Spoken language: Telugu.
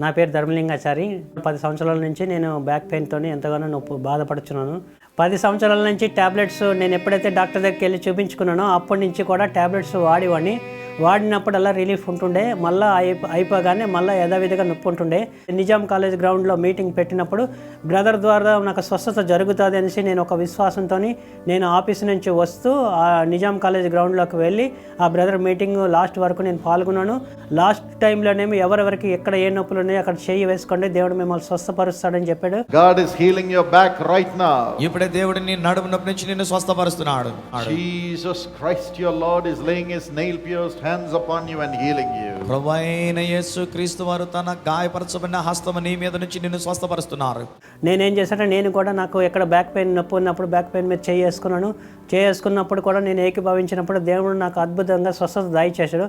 నా పేరు ధర్మలింగాచారి. 10 సంవత్సరాల నుంచి నేను బ్యాక్ పెయిన్తో ఎంతగానో బాధపడుతున్నాను. 10 సంవత్సరాల నుంచి ట్యాబ్లెట్స్ నేను ఎప్పుడైతే డాక్టర్ దగ్గరికి వెళ్ళి చూపించుకున్నానో అప్పటి నుంచి కూడా ట్యాబ్లెట్స్ వాడినప్పుడల్లా రిలీఫ్ ఉంటుండే. మళ్ళీ అయిపోగానే మళ్ళీ యథావిధిగా నొప్పి ఉంటుండే. నిజాం కాలేజ్ గ్రౌండ్లో మీటింగ్ పెట్టినప్పుడు బ్రదర్ ద్వారా నాకు స్వస్థత జరుగుతుంది అనేసి నేను ఒక విశ్వాసంతో నేను ఆఫీస్ నుంచి వస్తూ ఆ నిజాం కాలేజ్ గ్రౌండ్లోకి వెళ్ళి ఆ బ్రదర్ మీటింగ్ లాస్ట్ వరకు నేను పాల్గొన్నాను. లాస్ట్ టైంలోనేమో ఎవరెవరికి ఎక్కడ ఏ నొప్పులు ఉన్నాయో అక్కడ చెయ్యి వేసుకోండి, దేవుడు మిమ్మల్ని స్వస్థపరుస్తాడని చెప్పాడు. God is healing your back right now. ఇప్పుడే దేవుడు నీ నడుము నొప్పి నుంచి నిన్ను స్వస్థపరుస్తున్నాడు. Jesus Christ your Lord is laying his nail pierced hands upon you and healing you. ప్రభువైన యేసు క్రీస్తు వారు తన గాయపరచబడిన హస్తము నీ మీద నుంచి నిన్ను స్వస్థపరుస్తున్నారు. నేనేం చేశానంటే నేను కూడా నాకు ఎక్కడ బ్యాక్ పెయిన్ నొప్పి ఉన్నప్పుడు బ్యాక్ పెయిన్ మీద చేసుకున్నప్పుడు కూడా నేను ఏకీభవించినప్పుడు దేవుడు నాకు అద్భుతంగా స్వస్థత దయచేశాడు.